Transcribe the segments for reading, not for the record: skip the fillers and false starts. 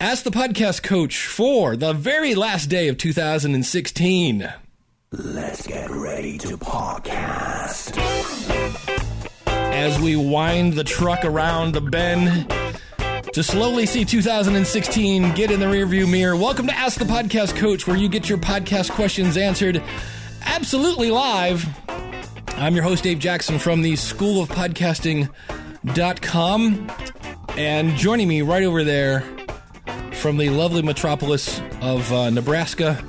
Ask the Podcast Coach for the very last day of 2016. Let's get ready to podcast. As we wind the truck around the bend to slowly see 2016 get in the rearview mirror, welcome to Ask the Podcast Coach, where you get your podcast questions answered absolutely live. I'm your host, Dave Jackson, from the School of Podcasting.com. And joining me right over there from the lovely metropolis of Nebraska,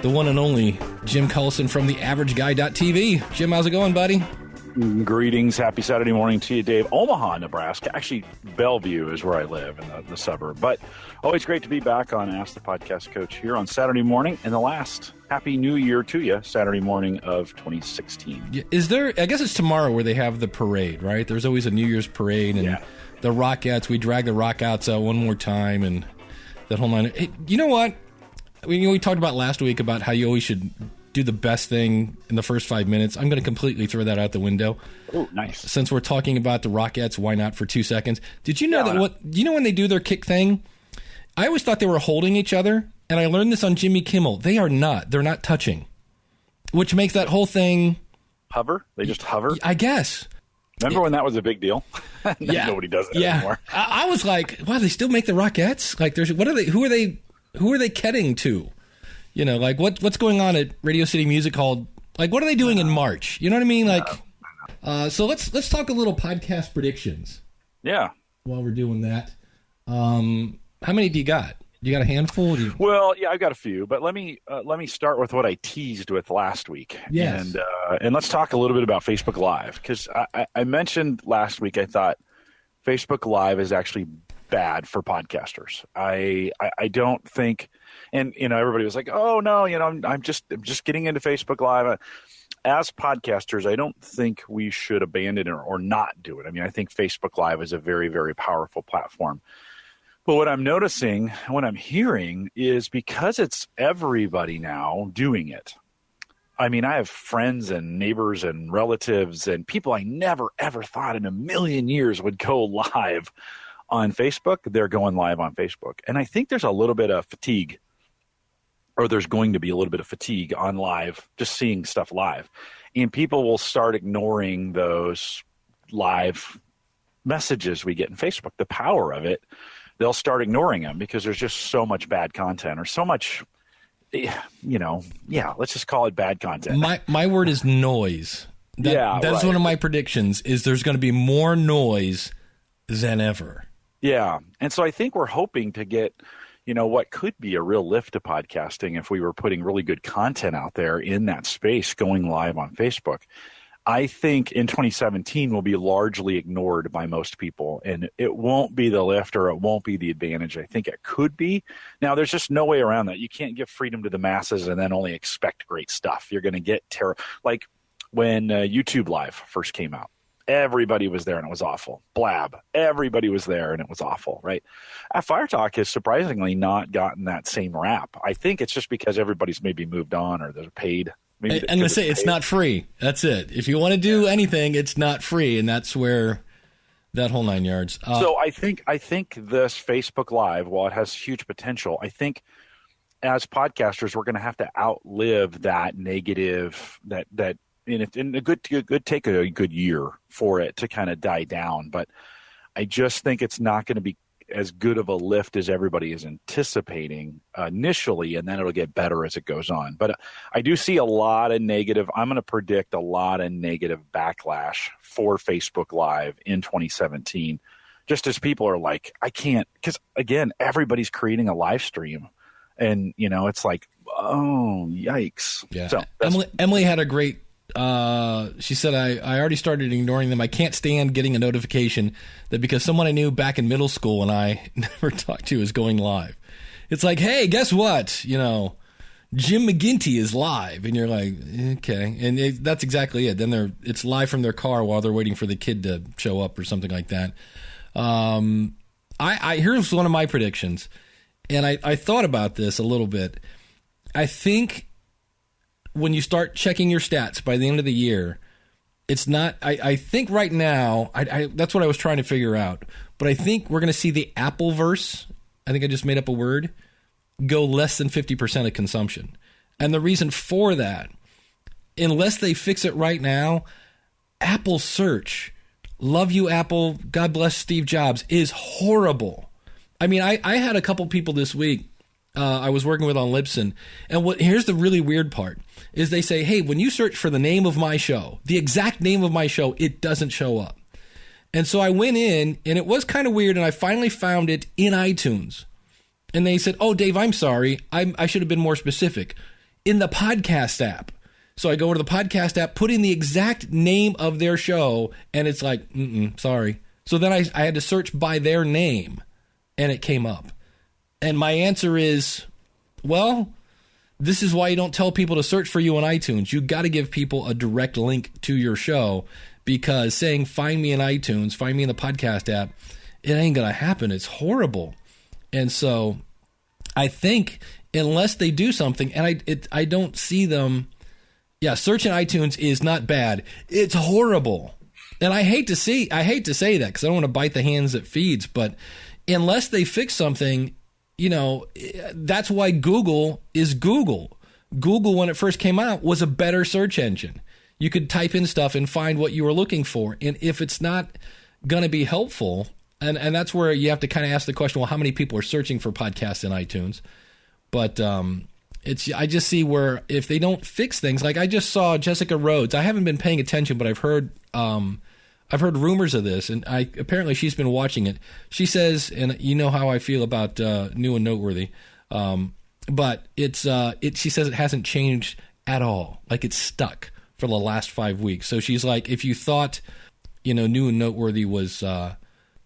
the one and only Jim Cullison from the AverageGuy.tv. Jim, how's it going, buddy? Greetings. Happy Saturday morning to you, Dave. Omaha, Nebraska. Actually, Bellevue is where I live in the suburb. But always great to be back on Ask the Podcast Coach here on Saturday morning. And the last Happy New Year to you, Saturday morning of 2016. Is there, I guess it's tomorrow where they have the parade, right? There's always a New Year's parade and the Rockettes. We drag the Rockouts out one more time and that whole nine. Hey, you know what? We talked about last week about how you always should do the best thing in the first 5 minutes. I'm going to completely throw that out the window. Oh, nice. Since we're talking about the Rockettes, why not for 2 seconds? Did you know when they do their kick thing? I always thought they were holding each other, and I learned this on Jimmy Kimmel. They are not. They're not touching, which makes that whole thing hover. They just hover. I guess. Remember when that was a big deal? Nobody does it anymore. I was like, wow, they still make the Rockettes? Like, who are they ketting to? You know, like what's going on at Radio City Music Hall? Like, what are they doing in March? You know what I mean? Like, so let's talk a little podcast predictions. Yeah. While we're doing that, how many do you got? You got a handful? Well, yeah, I've got a few, but let me start with what I teased with last week. Yes. And let's talk a little bit about Facebook Live, because I mentioned last week I thought Facebook Live is actually bad for podcasters. I don't think, and everybody was like, oh no, I'm just getting into Facebook Live. As podcasters, I don't think we should abandon it or not do it. I mean, I think Facebook Live is a very, very powerful platform. But what I'm noticing, what I'm hearing, is because it's everybody now doing it. I mean, I have friends and neighbors and relatives and people I never, ever thought in a million years would go live on Facebook. They're going live on Facebook. And I think there's a little bit of fatigue, or there's going to be a little bit of fatigue on live, just seeing stuff live. And people will start ignoring those live messages we get in Facebook, the power of it. They'll start ignoring them because there's just so much bad content, or so much, let's just call it bad content. My word is noise. That's one of my predictions, is there's going to be more noise than ever. Yeah. And so I think we're hoping to get, what could be a real lift to podcasting if we were putting really good content out there in that space going live on Facebook. I think in 2017 will be largely ignored by most people, and it won't be the lift, or it won't be the advantage I think it could be. Now, there's just no way around that. You can't give freedom to the masses and then only expect great stuff. You're going to get like when YouTube Live first came out. Everybody was there and it was awful. Blab. Everybody was there and it was awful, right? Fire Talk has surprisingly not gotten that same rap. I think it's just because everybody's maybe moved on, or they're paid. I'm going to say it's not free. That's it. If you want to do anything, it's not free, and that's where that whole 9 yards. So I think this Facebook Live, while it has huge potential, I think as podcasters we're going to have to outlive that negative, that and a good take a good year for it to kind of die down. But I just think it's not going to be as good of a lift as everybody is anticipating initially, and then it'll get better as it goes on. But I do see a lot of negative. I'm going to predict a lot of negative backlash for Facebook Live in 2017, just as people are like, I can't, because again, everybody's creating a live stream, and it's like, oh, yikes. Yeah. So Emily had a great. She said, I already started ignoring them. I can't stand getting a notification that because someone I knew back in middle school and I never talked to is going live. It's like, hey, guess what? Jim McGinty is live. And you're like, okay. And that's exactly it. Then it's live from their car while they're waiting for the kid to show up or something like that. Here's one of my predictions. And I thought about this a little bit. I think when you start checking your stats by the end of the year, it's not, I think right now, that's what I was trying to figure out, but I think we're going to see the Appleverse I think I just made up a word, go less than 50% of consumption. And the reason for that, unless they fix it right now, Apple search, love you, Apple, God bless Steve Jobs, is horrible. I mean, I had a couple people this week I was working with on Libsyn, and here's the really weird part, is they say, hey, when you search for the name of my show, the exact name of my show, it doesn't show up. And so I went in, and it was kind of weird, and I finally found it in iTunes. And they said, oh, Dave, I'm sorry. I should have been more specific. In the podcast app. So I go to the podcast app, put in the exact name of their show, and it's like, sorry. So then I had to search by their name, and it came up. And my answer is, well, this is why you don't tell people to search for you on iTunes. You got to give people a direct link to your show, because saying find me in iTunes, find me in the podcast app, it ain't going to happen. It's horrible. And so I think unless they do something, and I don't see them, search in iTunes is not bad. It's horrible. And I hate to say that because I don't want to bite the hands that feeds, but unless they fix something, that's why Google is Google. Google, when it first came out, was a better search engine. You could type in stuff and find what you were looking for. And if it's not going to be helpful, and that's where you have to kind of ask the question, well, how many people are searching for podcasts in iTunes? But I just see where if they don't fix things, like I just saw Jessica Rhodes. I haven't been paying attention, but I've heard rumors of this, and apparently she's been watching it. She says, and you know how I feel about New and Noteworthy, but she says it hasn't changed at all. Like it's stuck for the last 5 weeks. So she's like, if you thought, New and Noteworthy was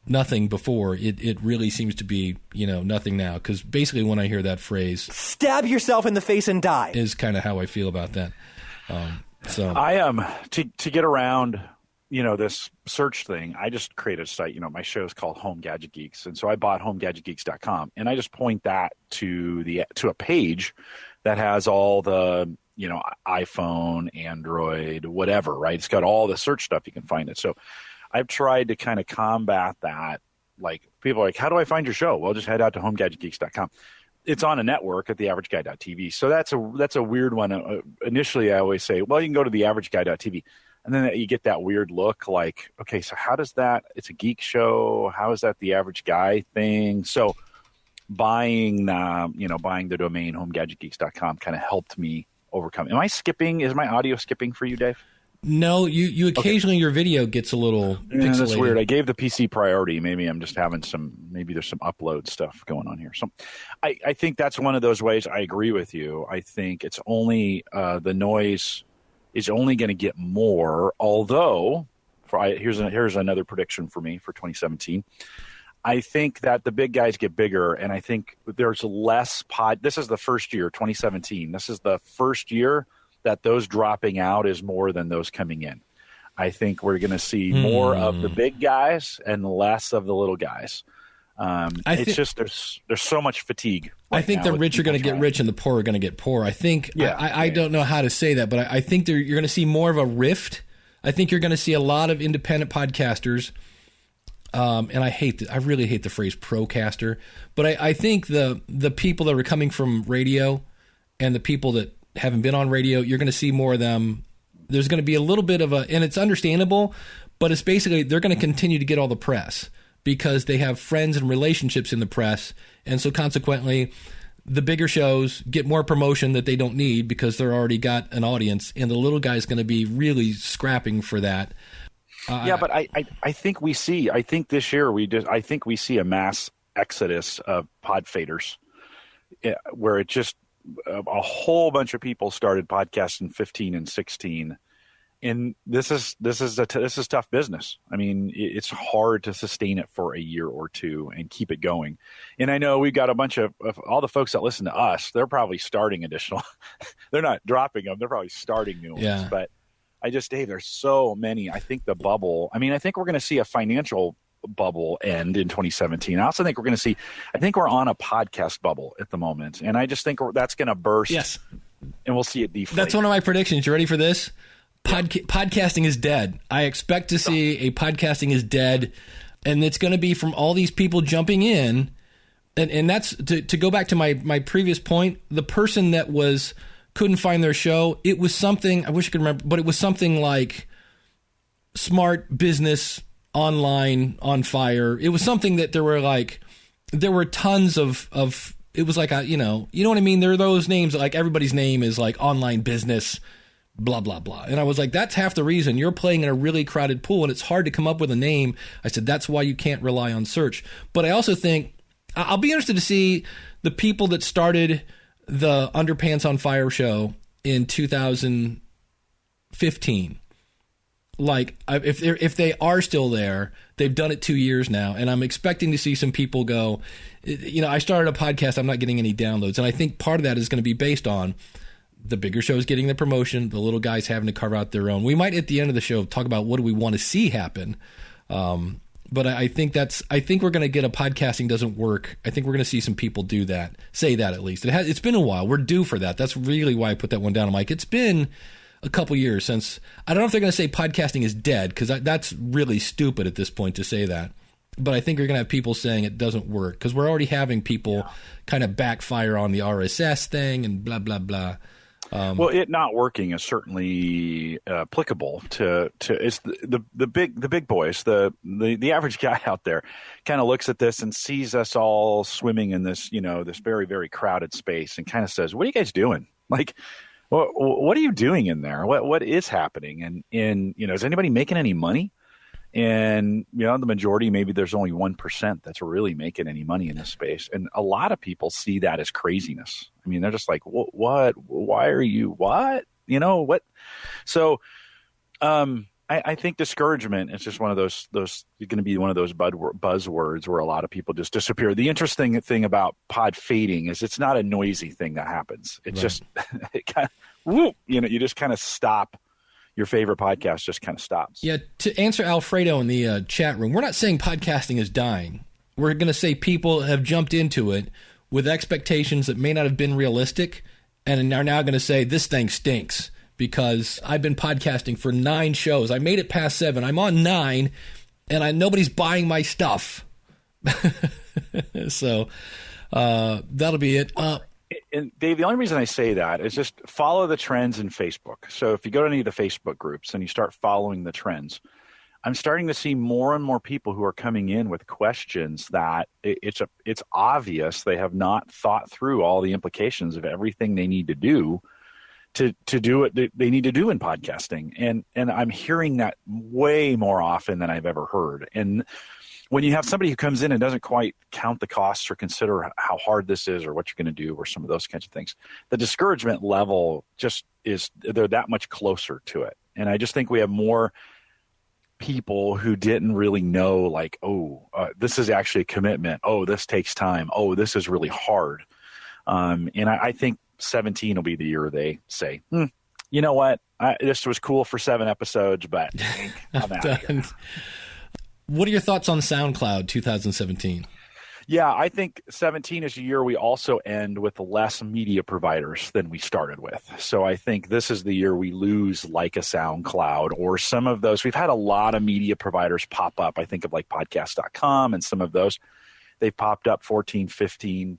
nothing before, it really seems to be, nothing now. Because basically when I hear that phrase, stab yourself in the face and die, is kind of how I feel about that. So I am to get around this search thing, I just created a site. My show is called Home Gadget Geeks, and so I bought homegadgetgeeks.com, and I just point that to a page that has all the iPhone, Android, whatever, right? It's got all the search stuff, you can find it. So I've tried to kind of combat that. Like people are like, how do I find your show? Well, just head out to homegadgetgeeks.com. It's on a network at theaverageguy.tv. So that's a weird one. Initially, I always say, well, you can go to theaverageguy.tv. And then you get that weird look like, okay, so how does that, it's a geek show. How is that the average guy thing? So buying the domain homegadgetgeeks.com kind of helped me overcome. Am I skipping? Is my audio skipping for you, Dave? No, you occasionally, your video gets a little pixelated. That's weird. I gave the PC priority. Maybe I'm just having maybe there's some upload stuff going on here. So I think that's one of those ways. I agree with you. I think it's only the noise is only going to get more, although here's another prediction for me for 2017. I think that the big guys get bigger, and I think there's less this is the first year, 2017. This is the first year that those dropping out is more than those coming in. I think we're going to see more of the big guys and less of the little guys. It's just there's so much fatigue. I think the rich are going to get rich and the poor are going to get poor. I think I don't know how to say that, but I think you're going to see more of a rift. I think you're going to see a lot of independent podcasters. And I really hate the phrase procaster, but I think the people that are coming from radio and the people that haven't been on radio, you're going to see more of them. There's going to be a little bit of and it's understandable, but it's basically they're going to continue to get all the press because they have friends and relationships in the press. And so consequently, the bigger shows get more promotion that they don't need because they're already got an audience, and the little guy's going to be really scrapping for that. But I think this year I think we see a mass exodus of pod faders, where it just a whole bunch of people started podcasting 15 and 16, and this is tough business. I mean, it's hard to sustain it for a year or two and keep it going. And I know we've got a bunch of all the folks that listen to us. They're probably starting additional. They're not dropping them. They're probably starting new ones. But Dave, there's so many. I think the bubble. I mean, I think we're going to see a financial bubble end in 2017. I also think we're going to see. I think we're on a podcast bubble at the moment, and I just think that's going to burst. Yes, and we'll see it deflate. That's one of my predictions. You ready for this? Podcasting is dead. I expect to see a podcasting is dead, and it's going to be from all these people jumping in and that's to go back to my previous point. The person that couldn't find their show. It was something, I wish I could remember, but it was something like Smart Business Online on Fire. It was something that there were tons of it was like you know what I mean? There are those names, like everybody's name is like online business, blah, blah, blah. And I was like, that's half the reason. You're playing in a really crowded pool and it's hard to come up with a name. I said, that's why you can't rely on search. But I also think I'll be interested to see the people that started the Underpants on Fire show in 2015. Like, if they are still there, they've done it 2 years now, and I'm expecting to see some people go, you know, I started a podcast, I'm not getting any downloads. And I think part of that is going to be based on the bigger shows getting the promotion, the little guys having to carve out their own. We might, at the end of the show, talk about what do we want to see happen. But I think we're going to get a podcasting doesn't work. I think we're going to see some people do that, say that at least. It's been a while. We're due for that. That's really why I put that one down. I'm like, it's been a couple years since, I don't know if they're going to say podcasting is dead, because that's really stupid at this point to say that. But I think you're going to have people saying it doesn't work, because we're already having people kind of backfire on the RSS thing and blah, blah, blah. Well, it not working is certainly applicable to it's the big boys. The average guy out there kind of looks at this and sees us all swimming in this, you know, this very, very crowded space and kind of says, "What are you guys doing? Like, what are you doing in there? What is happening? And you know, is anybody making any money?" And, you know, the majority, maybe there's only 1% that's really making any money in this space. And a lot of people see that as craziness. I mean, they're just like, what? Why are you, what? You know, what? So I think discouragement is just one of those you're going to be one of those buzzwords where a lot of people just disappear. The interesting thing about pod fading is it's not a noisy thing that happens. It's just, it kind of, you know, you just kind of stop. Your favorite podcast just kind of stops. Yeah, to answer Alfredo in the chat room, we're not saying podcasting is dying. We're going to say people have jumped into it with expectations that may not have been realistic and are now going to say, this thing stinks because I've been podcasting for 9 shows. I made it past 7. I'm on 9, and nobody's buying my stuff. So that'll be it. And Dave, the only reason I say that is just follow the trends in Facebook. So if you go to any of the Facebook groups and you start following the trends, I'm starting to see more and more people who are coming in with questions that it's obvious they have not thought through all the implications of everything they need to do to do what they need to do in podcasting. And I'm hearing that way more often than I've ever heard. And when you have somebody who comes in and doesn't quite count the costs or consider how hard this is or what you're going to do or some of those kinds of things, the discouragement level just they're that much closer to it. And I just think we have more people who didn't really know, like, this is actually a commitment. Oh, this takes time. Oh, this is really hard. And I think 17 will be the year they say, you know what? This was cool for 7 episodes, but I'm out of here. What are your thoughts on SoundCloud 2017? Yeah, I think 17 is a year we also end with less media providers than we started with. So I think this is the year we lose like a SoundCloud or some of those. We've had a lot of media providers pop up. I think of like podcast.com and some of those. They've popped up 14, 15.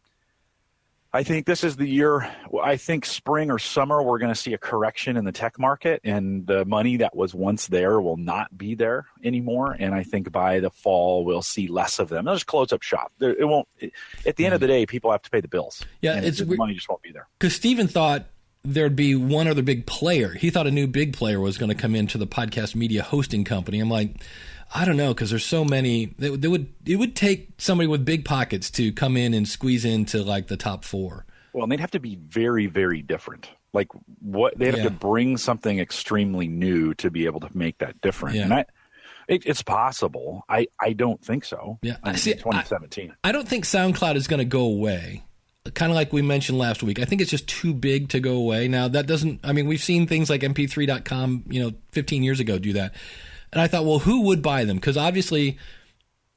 I think this is the year, I think spring or summer, we're going to see a correction in the tech market, and the money that was once there will not be there anymore. And I think by the fall, we'll see less of them. They'll just close up shop. It won't, at the end of the day, people have to pay the bills. Yeah, the money just won't be there. Because Steven thought there'd be one other big player. He thought a new big player was going to come into the podcast media hosting company. I'm like, I don't know, because there's so many. It would take somebody with big pockets to come in and squeeze into like the top 4. Well, and they'd have to be very, very different. Like they'd have to bring something extremely new to be able to make that different. Yeah. And it's possible. I don't think so. Yeah, in 2017. I don't think SoundCloud is going to go away. Kind of like we mentioned last week. I think it's just too big to go away. Now that doesn't. I mean, we've seen things like MP3.com, 15 years ago do that. And I thought, well, who would buy them? Because obviously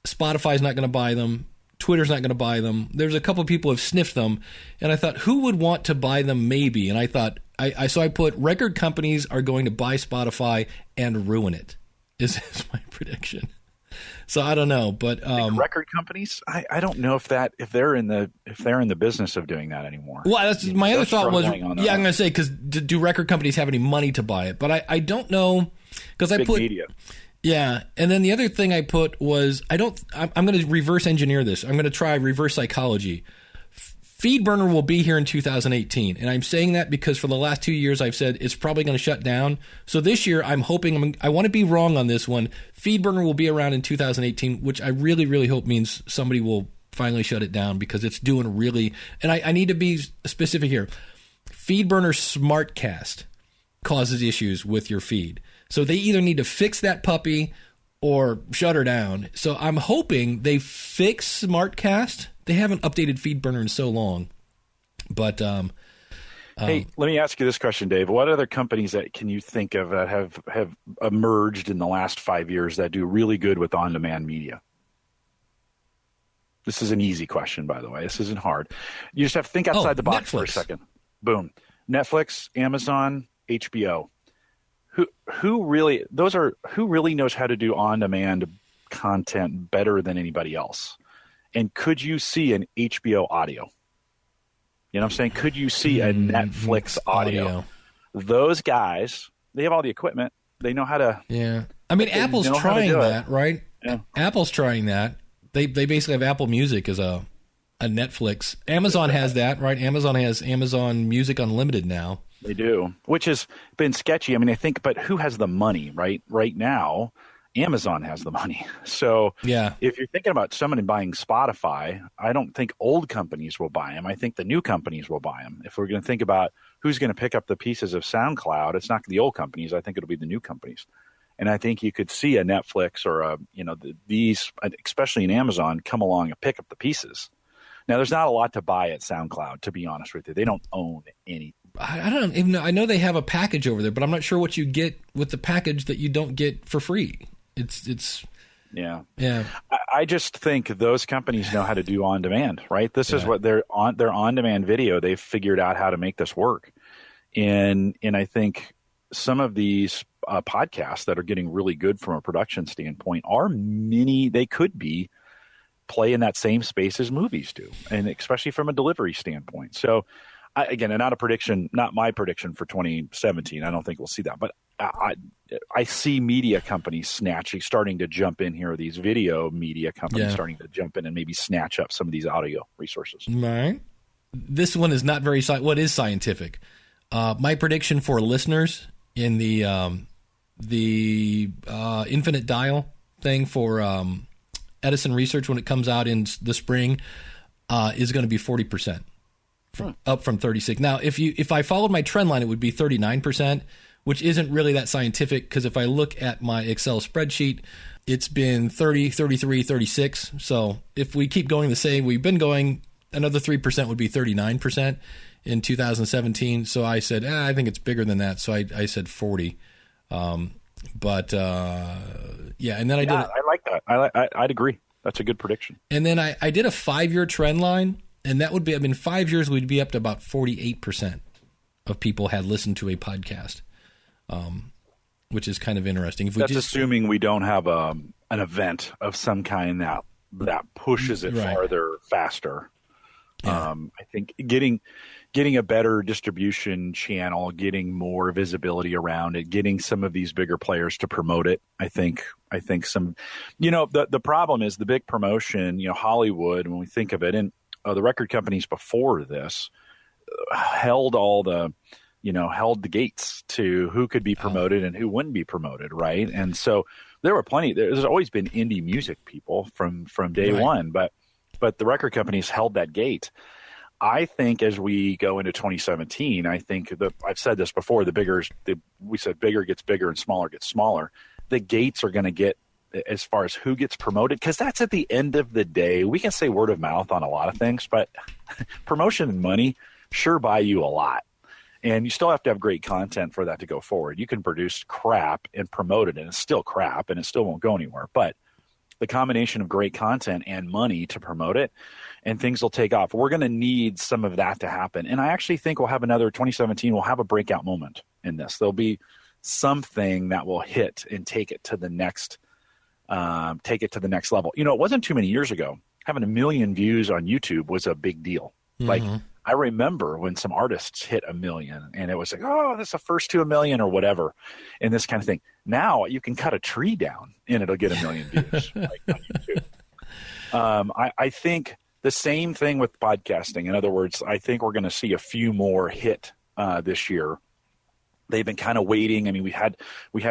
Spotify's not going to buy them. Twitter's not going to buy them. There's a couple of people who have sniffed them. And I thought, who would want to buy them maybe? And I thought, so I put record companies are going to buy Spotify and ruin it, is my prediction. So I don't know, but record companies, I don't know if they're in the business of doing that anymore. Well, that's my other thought was, I'm going to say, because do record companies have any money to buy it? But I don't know, because I put media. Yeah, and then the other thing I put was I'm going to reverse engineer this. I'm going to try reverse psychology. FeedBurner will be here in 2018, and I'm saying that because for the last 2 years I've said it's probably going to shut down. So this year I'm hoping I want to be wrong on this one. FeedBurner will be around in 2018, which I really, really hope means somebody will finally shut it down because it's doing really. And I need to be specific here. FeedBurner SmartCast causes issues with your feed. So they either need to fix that puppy or shut her down. So I'm hoping they fix SmartCast. They haven't updated FeedBurner in so long. But hey, let me ask you this question, Dave. What other companies that can you think of that have emerged in the last 5 years that do really good with on-demand media? This is an easy question, by the way. This isn't hard. You just have to think outside the box for a second. Boom. Netflix, Amazon, HBO. Who really knows how to do on-demand content better than anybody else? And could you see an HBO audio? You know what I'm saying? Could you see a Netflix audio? Those guys, they have all the equipment. They know how to. Yeah. I mean, Apple's trying that, right? Yeah. Apple's trying that. They basically have Apple Music as a Netflix. Amazon has that, right? Amazon has Amazon Music Unlimited now. They do, which has been sketchy. I mean, I think, but who has the money, right? Right now, Amazon has the money. So yeah, if you're thinking about somebody buying Spotify, I don't think old companies will buy them. I think the new companies will buy them. If we're going to think about who's going to pick up the pieces of SoundCloud, it's not the old companies. I think it'll be the new companies. And I think you could see a Netflix or these, especially in Amazon, come along and pick up the pieces. Now, there's not a lot to buy at SoundCloud, to be honest with you. They don't own anything. I don't even know. I know they have a package over there, but I'm not sure what you get with the package that you don't get for free. Yeah. Yeah. I just think those companies know how to do on demand, right? This is what their on demand video. They've figured out how to make this work. And I think some of these podcasts that are getting really good from a production standpoint are they could be play in that same space as movies do, and especially from a delivery standpoint. So again, and not my prediction for 2017. I don't think we'll see that, but I see media companies starting to jump in here. These video media companies starting to jump in and maybe snatch up some of these audio resources. Right. This one is not very what is scientific. My prediction for listeners in the infinite dial thing for Edison research when it comes out in the spring is going to be 40%. Up from 36. Now, if I followed my trend line, it would be 39%, which isn't really that scientific because if I look at my Excel spreadsheet, it's been 30, 33, 36. So if we keep going the same, we've been going, another 3% would be 39% in 2017. So I said, I think it's bigger than that. So I said 40. And then I did. I like that. I'd agree. That's a good prediction. And then I did a 5-year trend line. And that would be, 5 years, we'd be up to about 48% of people had listened to a podcast, which is kind of interesting. That's assuming we don't have an event of some kind that pushes it farther, faster. Yeah. I think getting a better distribution channel, getting more visibility around it, getting some of these bigger players to promote it. I think some, the problem is the big promotion, Hollywood, when we think of it, and the record companies before this held the gates to who could be promoted and who wouldn't be promoted, right? And so there were there's always been indie music people from day one, but the record companies held that gate. I think as we go into 2017, I think I've said this before, we said bigger gets bigger and smaller gets smaller. The gates are going to get as far as who gets promoted, because that's at the end of the day. We can say word of mouth on a lot of things, but promotion and money sure buy you a lot. And you still have to have great content for that to go forward. You can produce crap and promote it, and it's still crap, and it still won't go anywhere. But the combination of great content and money to promote it, and things will take off. We're going to need some of that to happen. And I actually think we'll have 2017 will have a breakout moment in this. There'll be something that will hit and take it to the next take it to the next level. It wasn't too many years ago. Having 1 million views on YouTube was a big deal. Mm-hmm. Like, I remember when some artists hit 1 million and it was like, oh, that's the first to 1 million or whatever, and this kind of thing. Now you can cut a tree down and it'll get 1 million views like on YouTube. I think the same thing with podcasting. In other words, I think we're going to see a few more hit this year. They've been kind of waiting. I mean, we had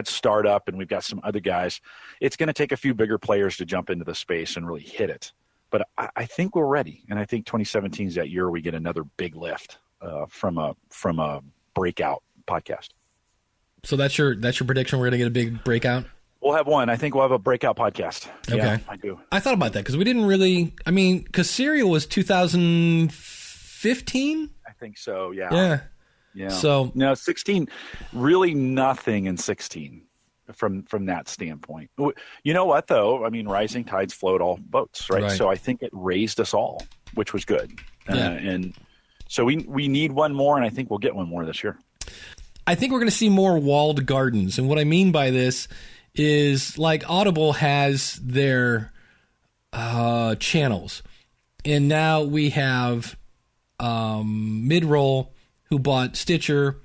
Startup and we've got some other guys. It's going to take a few bigger players to jump into the space and really hit it. But I think we're ready, and I think 2017 is that year we get another big lift from a breakout podcast. So that's your prediction. We're going to get a big breakout. We'll have one. I think we'll have a breakout podcast. Okay, yeah, I do. I thought about that because we didn't really. I mean, because Serial was 2015. I think so. Yeah. Yeah. Yeah. So no, 16. Really, nothing in 16. From that standpoint. You know what, though? I mean, rising tides float all boats, right? So I think it raised us all, which was good. Yeah. And so we need one more, and I think we'll get one more this year. I think we're going to see more walled gardens. And what I mean by this is, like, Audible has their channels. And now we have Midroll, who bought Stitcher.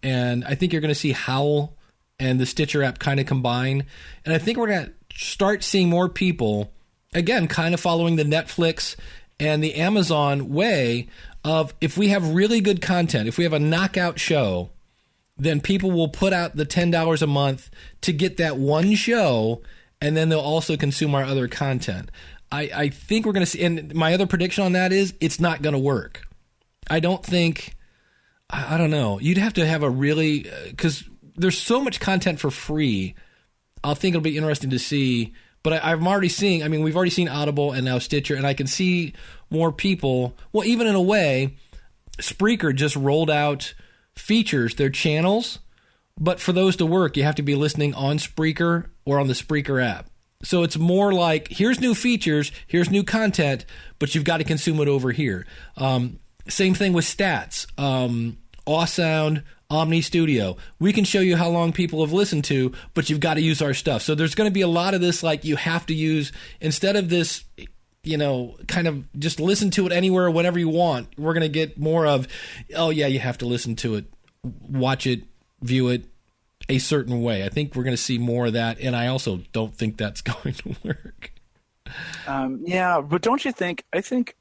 And I think you're going to see Howl and the Stitcher app kind of combine. And I think we're going to start seeing more people, again, kind of following the Netflix and the Amazon way of, if we have really good content, if we have a knockout show, then people will put out the $10 a month to get that one show, and then they'll also consume our other content. I think we're going to see, and my other prediction on that is it's not going to work. I don't think, I don't know. You'd have to have a really, because there's so much content for free. I think it'll be interesting to see. But I'm already seeing, I mean, we've already seen Audible and now Stitcher, and I can see more people. Well, even in a way, Spreaker just rolled out features, their channels. But for those to work, you have to be listening on Spreaker or on the Spreaker app. So it's more like, here's new features, here's new content, but you've got to consume it over here. Same thing with stats. Awesound, Omni Studio. We can show you how long people have listened to, but you've got to use our stuff. So there's going to be a lot of this, like, you have to use, instead of this, kind of just listen to it anywhere, whenever you want. We're going to get more of, oh yeah, you have to listen to it, watch it, view it a certain way. I think we're going to see more of that, and I also don't think that's going to work. Yeah, but don't you think, I think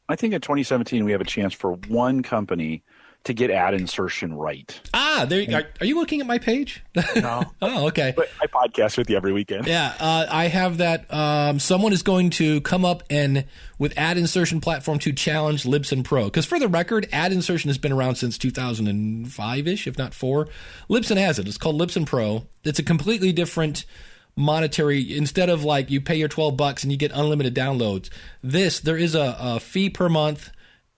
in 2017 we have a chance for one company to get ad insertion right. There. Are you looking at my page? No. Oh, okay. But I podcast with you every weekend. Yeah, I have that. Someone is going to come up and with ad insertion platform to challenge Libsyn Pro. Because for the record, ad insertion has been around since 2005-ish, if not 4. Libsyn has it. It's called Libsyn Pro. It's a completely different monetary. Instead of like you pay your $12 and you get unlimited downloads, there is a fee per month.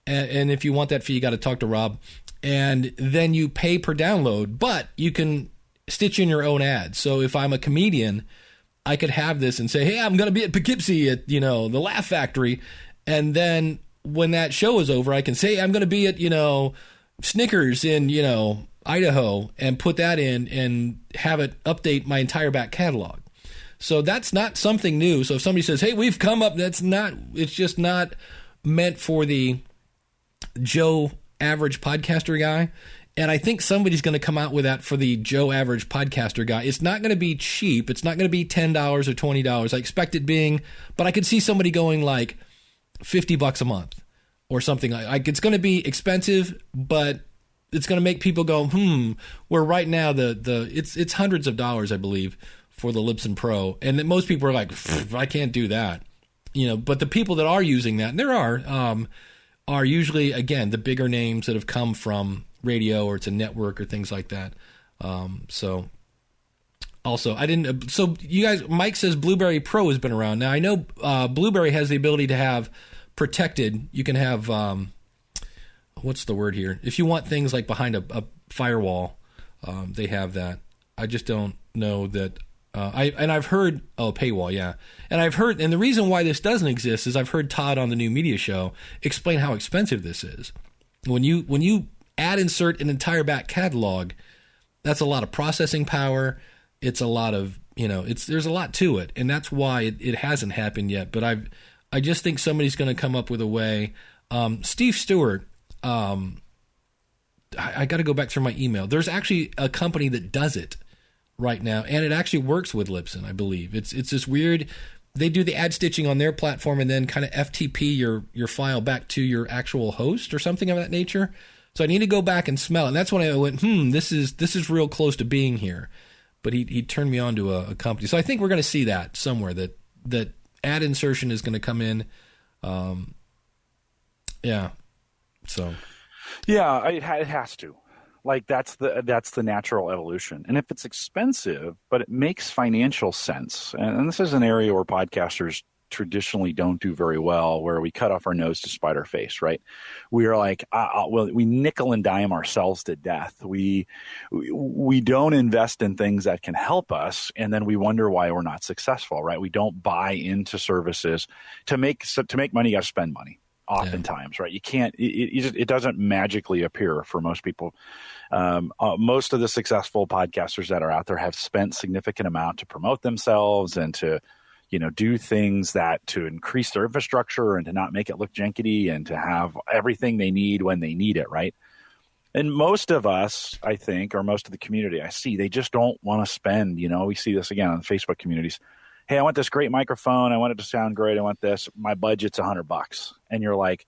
And if you want that fee, you got to talk to Rob. And then you pay per download, but you can stitch in your own ads. So if I'm a comedian, I could have this and say, hey, I'm going to be at Poughkeepsie at, the Laugh Factory. And then when that show is over, I can say, I'm going to be at, Snickers in, Idaho, and put that in and have it update my entire back catalog. So that's not something new. So if somebody says, hey, we've come up, it's just not meant for the Joe average podcaster guy. And I think somebody's going to come out with that for the Joe average podcaster guy. It's not going to be cheap. It's not going to be $10 or $20. I expect it being, but I could see somebody going like $50 a month or something. Like it's going to be expensive, but it's going to make people go, where right now it's hundreds of dollars, I believe, for the Libsyn Pro. And that most people are like, I can't do that. But the people that are using that, and there are usually, again, the bigger names that have come from radio, or it's a network or things like that. So also, so you guys, Mike says Blueberry Pro has been around. Now I know Blueberry has the ability to have protected, you can have, what's the word here? If you want things like behind a firewall, they have that. I just don't know that. I've heard, paywall, yeah. And I've heard, and the reason why this doesn't exist is I've heard Todd on the New Media Show explain how expensive this is. When you ad insert an entire back catalog, that's a lot of processing power. It's a lot of there's a lot to it, and that's why it hasn't happened yet. But I just think somebody's going to come up with a way. Steve Stewart, I got to go back through my email. There's actually a company that does it right now, and it actually works with Libsyn, I believe. It's this weird. They do the ad stitching on their platform and then kind of FTP your file back to your actual host or something of that nature. So I need to go back and smell it. And that's when I went, this is real close to being here. But he turned me on to a company. So I think we're going to see that somewhere, that ad insertion is going to come in. Yeah. So. Yeah, it has to. Like that's the natural evolution. And if it's expensive, but it makes financial sense, and this is an area where podcasters traditionally don't do very well, where we cut off our nose to spite our face, right? We are like, we nickel and dime ourselves to death. We don't invest in things that can help us, and then we wonder why we're not successful, right? We don't buy into services. To make money, you got to spend money. Oftentimes, right? You can't. It doesn't magically appear for most people. Most of the successful podcasters that are out there have spent significant amount to promote themselves and to, do things that to increase their infrastructure and to not make it look janky and to have everything they need when they need it, right? And most of us, I think, or most of the community I see, they just don't want to spend. We see this again on the Facebook communities. Hey, I want this great microphone. I want it to sound great. I want this. My budget's $100. And you're like,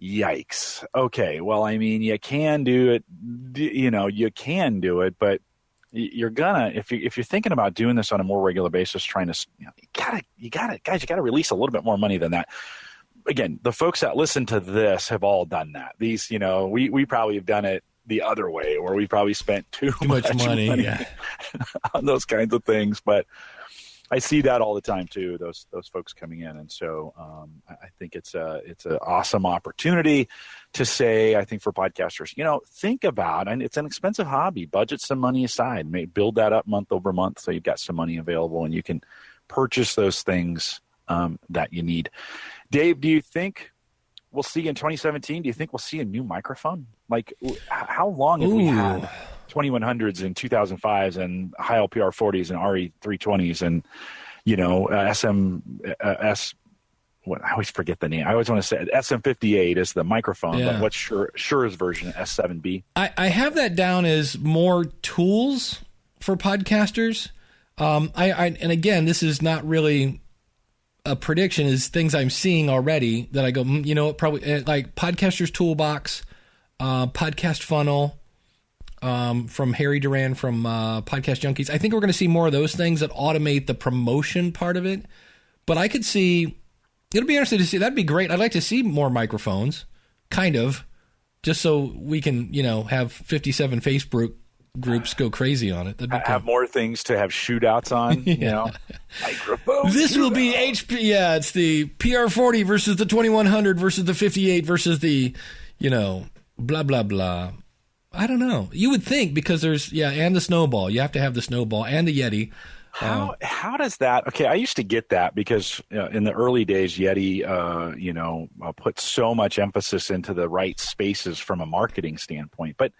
yikes. Okay. Well, I mean, you can do it, you can do it, but you're gonna, if you're thinking about doing this on a more regular basis, trying to, you gotta release a little bit more money than that. Again, the folks that listen to this have all done that. These, we probably have done it the other way, where we probably spent too much money on those kinds of things. But I see that all the time too. Those folks coming in, and so I think it's an awesome opportunity to say. I think for podcasters, think about, and it's an expensive hobby. Budget some money aside, build that up month over month, so you've got some money available, and you can purchase those things that you need. Dave, do you think we'll see in 2017? Do you think we'll see a new microphone? Like, how long have we had 2100s and 2005s and high LPR 40s and RE320s and I always forget the name. I always want to say SM58 is the microphone, but what's Shure's version, S7B? I have that down as more tools for podcasters. And again, this is not really a prediction, is things I'm seeing already that I go, probably like Podcaster's Toolbox, Podcast Funnel, from Harry Duran from Podcast Junkies. I think we're going to see more of those things that automate the promotion part of it. But I could see, it'll be interesting to see. That'd be great. I'd like to see more microphones, kind of, just so we can, have 57 Facebook groups go crazy on it. That'd be cool. Have more things to have shootouts on, Microphones. This will be HP. Yeah, it's the PR40 versus the 2100 versus the 58 versus the, blah, blah, blah. I don't know. You would think, because there's, and the snowball. You have to have the snowball and the Yeti. How does that? Okay, I used to get that because in the early days, Yeti, put so much emphasis into the right spaces from a marketing standpoint, but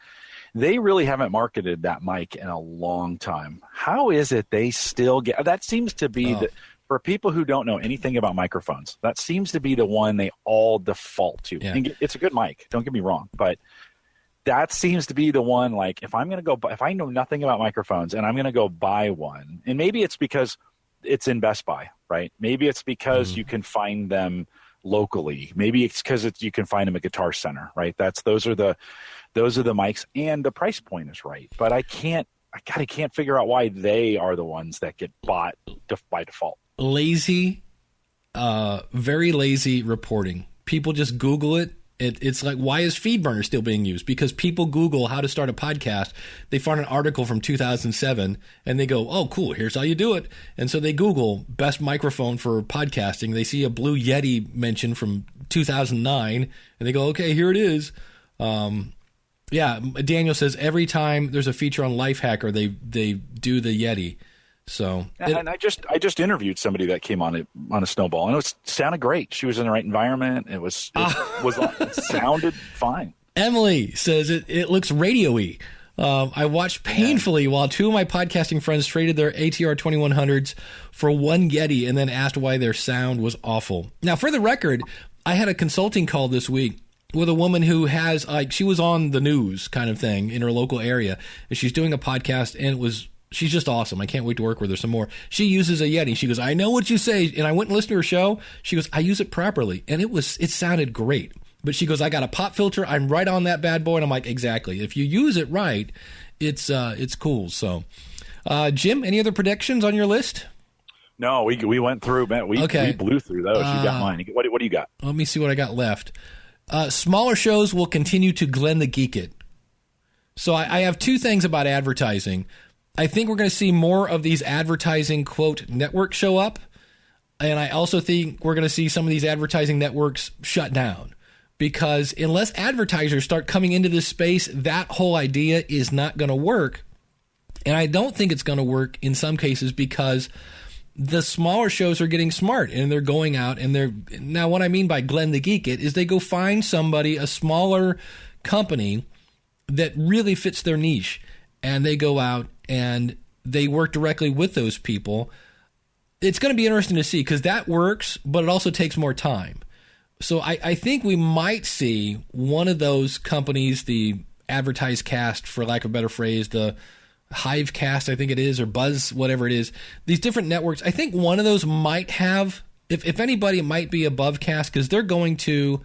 they really haven't marketed that mic in a long time. How is it they still get? That seems to be for people who don't know anything about microphones, that seems to be the one they all default to. Yeah. And it's a good mic. Don't get me wrong, but that seems to be the one, like, if I know nothing about microphones and I'm going to go buy one, and maybe it's because it's in Best Buy, right? Maybe it's because you can find them locally. Maybe it's because you can find them at Guitar Center, right? Those are the mics, and the price point is right. But I can't figure out why they are the ones that get bought by default. Lazy, very lazy reporting. People just Google it. It's like, why is FeedBurner still being used? Because people Google how to start a podcast. They find an article from 2007 and they go, oh, cool, here's how you do it. And so they Google best microphone for podcasting. They see a blue Yeti mentioned from 2009 and they go, okay, here it is. Daniel says every time there's a feature on Lifehacker, they do the Yeti. So, and I just interviewed somebody that came on a snowball, and it sounded great. She was in the right environment. It sounded fine. Emily says it looks radio-y. I watched painfully while two of my podcasting friends traded their ATR 2100s for one Yeti and then asked why their sound was awful. Now, for the record, I had a consulting call this week with a woman who has, like, she was on the news kind of thing in her local area, and she's doing a podcast, and she's just awesome. I can't wait to work with her some more. She uses a Yeti. She goes, I know what you say, and I went and listened to her show. She goes, I use it properly, and it sounded great. But she goes, I got a pop filter. I'm right on that bad boy. And I'm like, exactly. If you use it right, it's cool. So, Jim, any other predictions on your list? No, we went through, man. We blew through those. You got mine. What do you got? Let me see what I got left. Smaller shows will continue to Glenn the Geek It. So I have two things about advertising. I think we're going to see more of these advertising, quote, networks show up. And I also think we're going to see some of these advertising networks shut down. Because unless advertisers start coming into this space, that whole idea is not going to work. And I don't think it's going to work in some cases because the smaller shows are getting smart and they're going out and now what I mean by Glenn the Geek It is they go find somebody, a smaller company that really fits their niche, and they go out and they work directly with those people. It's going to be interesting to see because that works, but it also takes more time. So I think we might see one of those companies, the Advertise Cast, for lack of a better phrase, the Hive Cast, I think it is, or Buzz, whatever it is, these different networks. I think one of those might have, if anybody, it might be above Cast because they're going to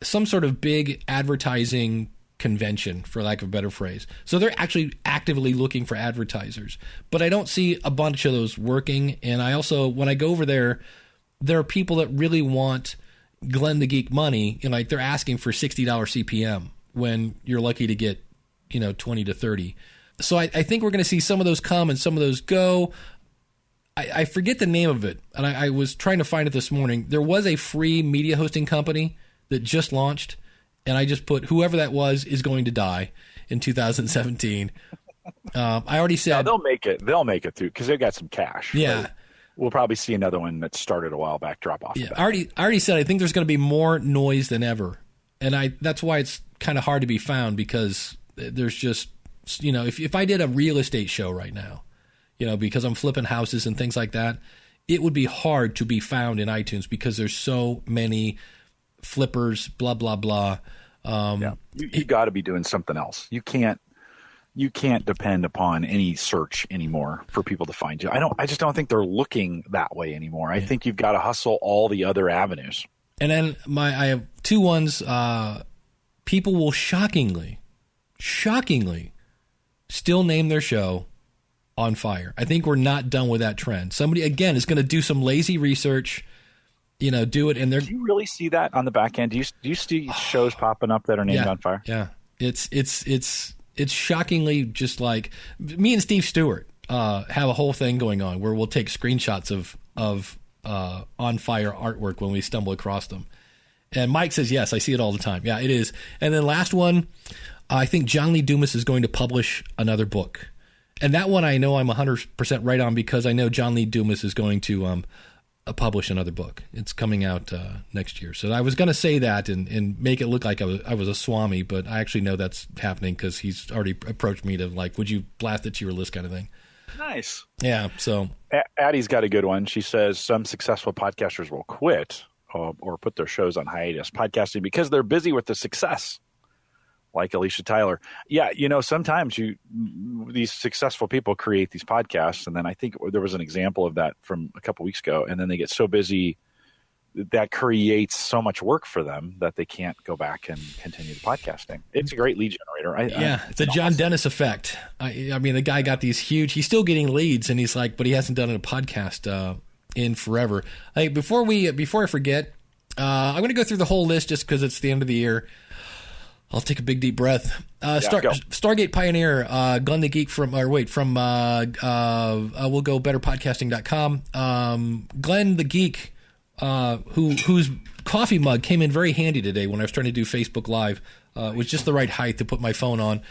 some sort of big advertising convention, for lack of a better phrase. So they're actually actively looking for advertisers. But I don't see a bunch of those working. And I also, when I go over there are people that really want Glenn the Geek money, and like they're asking for $60 CPM when you're lucky to get, 20 to 30. So I think we're going to see some of those come and some of those go. I forget the name of it, and I was trying to find it this morning. There was a free media hosting company that just launched, and I just put whoever that was is going to die in 2017. I already said... No, they'll make it through because they've got some cash. Yeah. But we'll probably see another one that started a while back drop off. Yeah, I already said I think there's going to be more noise than ever, and that's why it's kind of hard to be found because there's just if I did a real estate show right now, because I'm flipping houses and things like that, it would be hard to be found in iTunes because there's so many flippers, blah blah blah. You got to be doing something else. You can't depend upon any search anymore for people to find you. I just don't think they're looking that way anymore. I think you've got to hustle all the other avenues. And then I have two ones. People will shockingly still name their show On Fire. I think we're not done with that trend. Somebody again is going to do some lazy research, do it, and they're. Do you really see that on the back end? Do you see shows popping up that are named On Fire? Yeah, it's shockingly just like me and Steve Stewart have a whole thing going on where we'll take screenshots of On Fire artwork when we stumble across them. And Mike says, yes, I see it all the time. Yeah, it is. And then last one, I think John Lee Dumas is going to publish another book. And that one I know I'm 100% right on because I know John Lee Dumas is going to publish another book. It's coming out next year. So I was going to say that and make it look like I was a Swami, but I actually know that's happening because he's already approached me to like, would you blast it to your list kind of thing. Nice. Yeah, so. Addie's got a good one. She says some successful podcasters will quit or put their shows on hiatus podcasting because they're busy with the success, like Alicia Tyler. Yeah, sometimes these successful people create these podcasts, and then I think there was an example of that from a couple weeks ago, and then they get so busy that creates so much work for them that they can't go back and continue the podcasting. It's a great lead generator. It's a John Dennis effect. I mean, the guy got these huge. He's still getting leads, and he's like, but he hasn't done a podcast in forever. Before I forget, I'm going to go through the whole list just because it's the end of the year. I'll take a big deep breath. Stargate Pioneer, Glenn the Geek we'll go betterpodcasting.com. Glenn the Geek, whose coffee mug came in very handy today when I was trying to do Facebook Live. It was just the right height to put my phone on.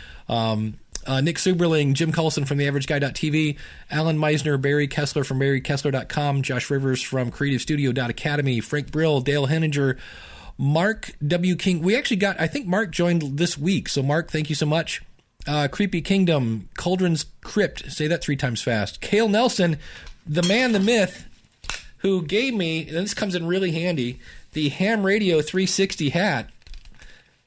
Nick Suberling, Jim Coulson from TheAverageGuy.tv, Alan Meisner, Barry Kessler from BarryKessler.com, Josh Rivers from CreativeStudio.academy, Frank Brill, Dale Henninger, Mark W. King. We actually got, I think Mark joined this week. So Mark, thank you so much. Creepy Kingdom, Cauldron's Crypt, say that 3 times fast. Cale Nelson, the man, the myth, who gave me, and this comes in really handy, the Ham Radio 360 hat.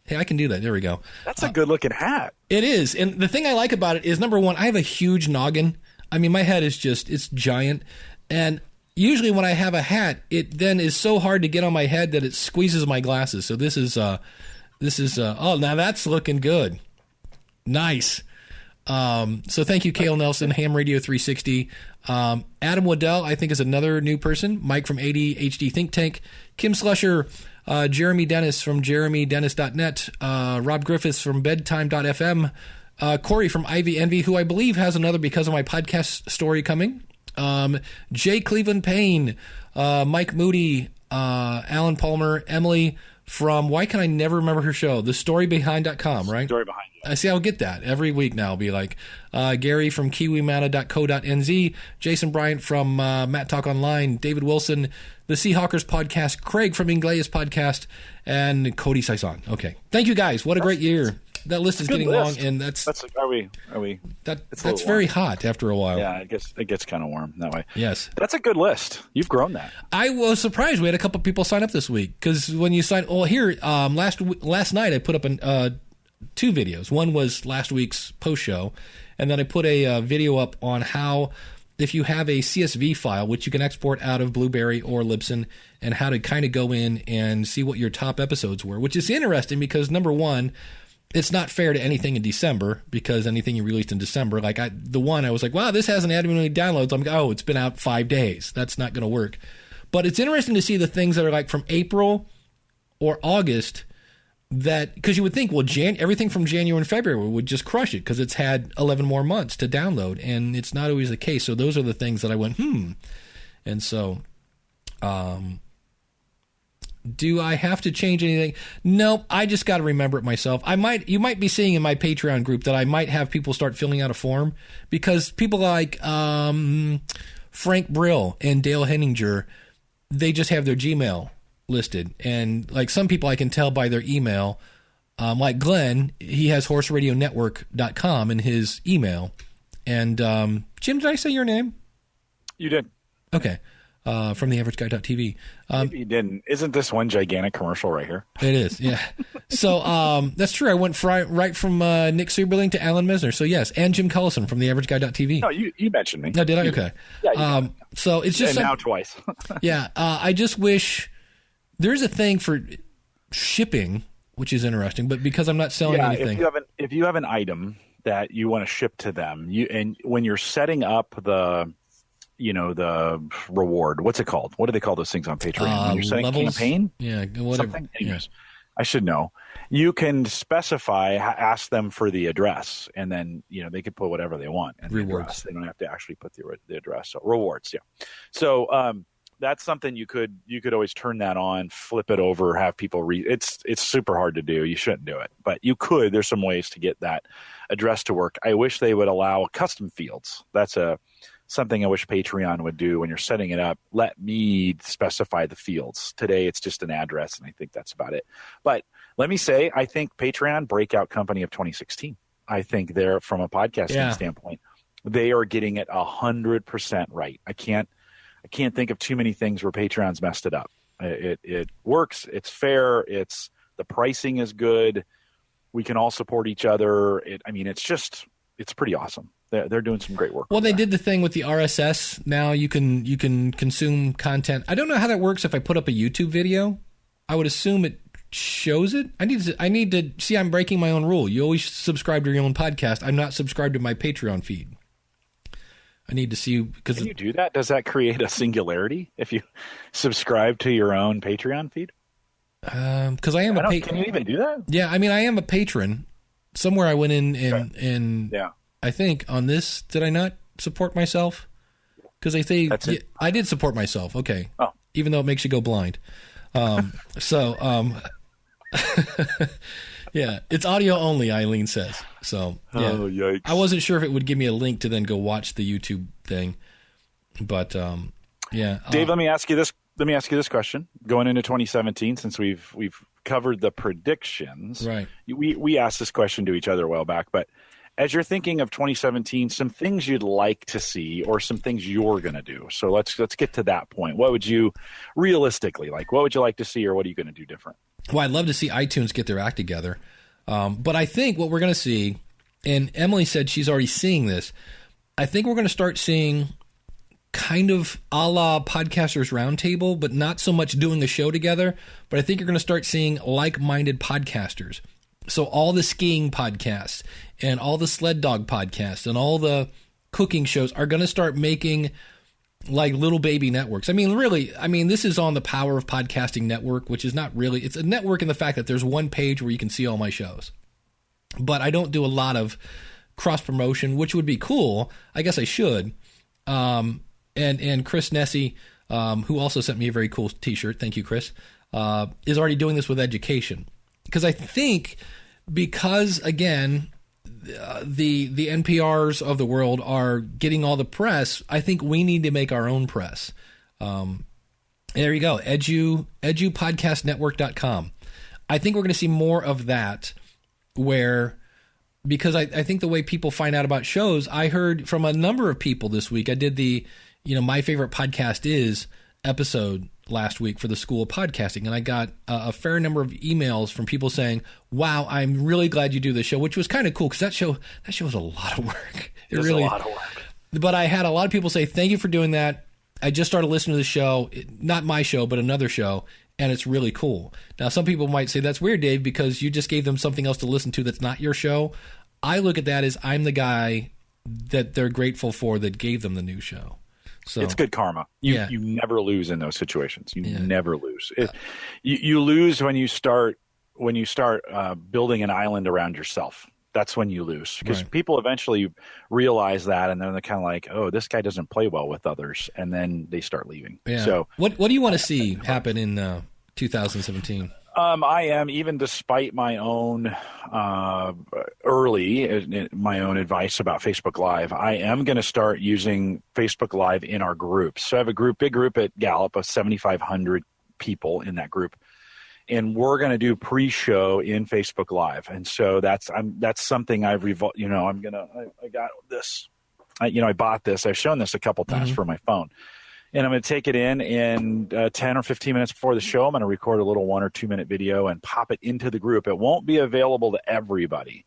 Hey, I can do that. There we go. That's a good-looking hat. It is. And the thing I like about it is, number one, I have a huge noggin. I mean, my head is it's giant. And usually when I have a hat, it then is so hard to get on my head that it squeezes my glasses. So this is, oh, now that's looking good. Nice. So thank you, Cale Nelson, Ham Radio 360. Adam Waddell, I think, is another new person. Mike from ADHD Think Tank. Kim Slusher, Jeremy Dennis from jeremydennis.net. Rob Griffiths from bedtime.fm. Corey from Ivy Envy, who I believe has another Because of My Podcast story coming. Jay Cleveland Payne, Mike Moody, Alan Palmer, Emily from, why can I never remember her show? TheStoryBehind.com, right? Story behind it. I see. I'll get that every week now. I'll be like Gary from KiwiMana.co.nz, Jason Bryant from Matt Talk Online, David Wilson, the Seahawkers podcast, Craig from Ingleus podcast, and Cody Saison. Okay, thank you guys. What a great year. That list is getting long, and that's are we that's very hot after a while. Yeah, it gets kind of warm that way. Yes, that's a good list. You've grown that. I was surprised. We had a couple people sign up this week because when you sign, last night I put up 2 videos. One was last week's post show, and then I put a video up on how, if you have a CSV file, which you can export out of Blueberry or Libsyn, and how to kind of go in and see what your top episodes were, which is interesting because, number one, it's not fair to anything in December because anything you released in December, like I was like, wow, this hasn't had any downloads. I'm like, oh, it's been out 5 days. That's not going to work. But it's interesting to see the things that are like from April or August, that because you would think, well, everything from January and February would just crush it because it's had 11 more months to download, and it's not always the case. So those are the things that I went, and so, do I have to change anything? Nope. I just got to remember it myself. You might be seeing in my Patreon group that I might have people start filling out a form because people like Frank Brill and Dale Henninger, they just have their Gmail listed, and like some people I can tell by their email, like Glenn, he has horseradionetwork.com in his email, and Jim, did I say your name? You did. Okay. From the averageguy.tv. Maybe you didn't. Isn't this one gigantic commercial right here? It is, yeah. So that's true. I went right from Nick Suberling to Alan Misner. So yes, and Jim Cullison from the averageguy.tv. No, you mentioned me. No, did I? Okay. Yeah, so it's just... And now twice. Yeah, I just wish... There's a thing for shipping, which is interesting, but because I'm not selling anything... If you have an item that you want to ship to them, and when you're setting up the reward, what's it called? What do they call those things on Patreon? When you're setting levels? Campaign? Yeah, whatever. Something? Anyways, I should know. You can ask them for the address, and then, they could put whatever they want. And rewards. They don't have to actually put the address. So rewards, yeah. So that's something you could always turn that on, flip it over, have people read. It's super hard to do. You shouldn't do it, but you could. There's some ways to get that address to work. I wish they would allow custom fields. That's something I wish Patreon would do when you're setting it up. Let me specify the fields. Today, it's just an address, and I think that's about it. But let me say, I think Patreon, breakout company of 2016. I think they're, from a podcasting standpoint, they are getting it 100% right. I can't think of too many things where Patreon's messed it up. It works. It's fair. The pricing is good. We can all support each other. It's pretty awesome. They're doing some great work. Well, they did the thing with the RSS. Now you can consume content. I don't know how that works if I put up a YouTube video. I would assume it shows it. I need to see. I'm breaking my own rule. You always subscribe to your own podcast. I'm not subscribed to my Patreon feed. I need to see because can you do that? Does that create a singularity if you subscribe to your own Patreon feed? Because I am can you even do that? Yeah, I mean, I am a patron. Somewhere I went in and yeah. I think on this, did I not support myself? Because I think I did support myself. Okay, even though it makes you go blind. Yeah, it's audio only, Eileen says. So, yeah. Oh, yikes. I wasn't sure if it would give me a link to then go watch the YouTube thing. But, yeah. Dave, let me ask you this question. Going into 2017, since we've covered the predictions. Right. We asked this question to each other a while back, but as you're thinking of 2017, some things you'd like to see or some things you're going to do. So let's get to that point. What would you realistically like? What would you like to see, or what are you going to do different? Well, I'd love to see iTunes get their act together. But I think what we're going to see, and Emily said she's already seeing this, I think we're going to start seeing kind of a la Podcasters Roundtable, but not so much doing a show together. But I think you're going to start seeing like-minded podcasters. So all the skiing podcasts and all the sled dog podcasts and all the cooking shows are going to start making like little baby networks. I mean, really, this is on the Power of Podcasting Network, which is not really, it's a network in the fact that there's one page where you can see all my shows. But I don't do a lot of cross promotion, which would be cool. I guess I should. And Chris Nessie, who also sent me a very cool t-shirt, thank you, Chris, is already doing this with education. Because I think, because again, the NPRs of the world are getting all the press, I think we need to make our own press. There you go, edupodcastnetwork.com. I think we're going to see more of that, where, because I think the way people find out about shows, I heard from a number of people this week. I did the, My Favorite Podcast Is episode last week for the School of Podcasting, and I got a fair number of emails from people saying, wow, I'm really glad you do this show, which was kind of cool, because that show is a lot of work. It really is a lot of work. But I had a lot of people say, thank you for doing that. I just started listening to the show, not my show, but another show, and it's really cool. Now, some people might say, that's weird, Dave, because you just gave them something else to listen to that's not your show. I look at that as I'm the guy that they're grateful for that gave them the new show. So it's good karma. You never lose in those situations. You never lose. You lose when you start building an island around yourself. That's when you lose, because people eventually realize that, and then they're kind of like, oh, this guy doesn't play well with others, and then they start leaving. Yeah. So what do you want to see happen in 2017? I am, even despite my own my own advice about Facebook Live, I am going to start using Facebook Live in our groups. So I have a big group at Gallup of 7,500 people in that group, and we're going to do pre-show in Facebook Live. And so that's something I've I got this. I bought this. I've shown this a couple times for my phone. And I'm going to take it in, and 10 or 15 minutes before the show, I'm going to record a little 1 or 2 minute video and pop it into the group. It won't be available to everybody,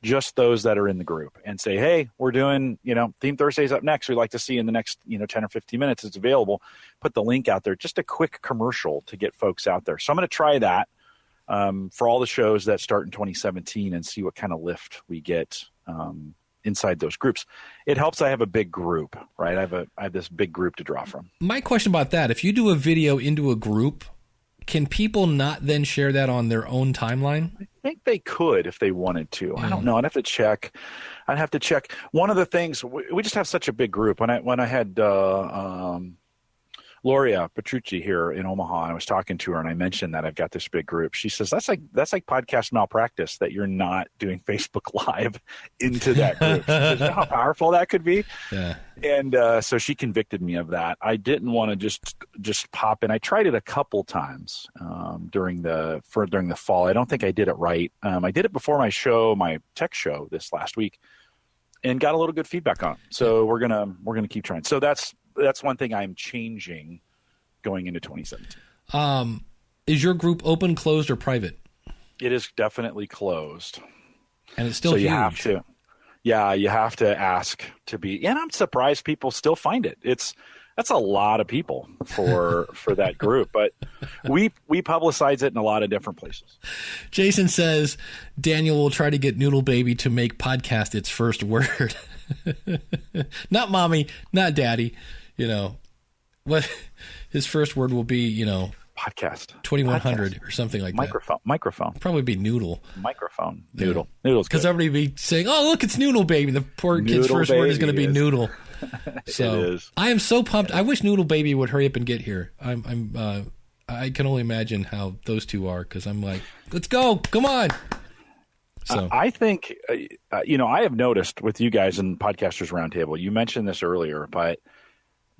just those that are in the group, and say, hey, we're doing, Theme Thursday's up next. We'd like to see in the next, 10 or 15 minutes. It's available. Put the link out there, just a quick commercial to get folks out there. So I'm going to try that for all the shows that start in 2017 and see what kind of lift we get inside those groups. It helps I have a big group, right? I have this big group to draw from. My question about that, if you do a video into a group, can people not then share that on their own timeline? I think they could if they wanted to. I don't know. I'd have to check. One of the things, we just have such a big group. When I had Gloria Petrucci here in Omaha, and I was talking to her, and I mentioned that I've got this big group. She says, that's like podcast malpractice that you're not doing Facebook Live into that group. She says, you know how powerful that could be? Yeah. And so she convicted me of that. I didn't want to just pop in. I tried it a couple times during the fall. I don't think I did it right. I did it before my tech show this last week, and got a little good feedback on it. So we're gonna keep trying. So that's one thing I'm changing going into 2017. Is your group open, closed, or private? It is definitely closed. And it's still huge. You have to ask to be. And I'm surprised people still find it. That's a lot of people for that group. But we publicize it in a lot of different places. Jason says Daniel will try to get Noodle Baby to make podcast its first word. Not mommy, not daddy. What his first word will be, podcast 2100 or something like that. Microphone. Probably be Noodle. Microphone. Noodle. Yeah. Noodle's good. Because everybody be saying, "Oh, look, it's Noodle Baby." The poor kid's first word is going to be Noodle. So it is. I am so pumped. I wish Noodle Baby would hurry up and get here. I can only imagine how those two are, because I'm like, let's go, come on. So I think I have noticed with you guys in Podcasters Roundtable. You mentioned this earlier, but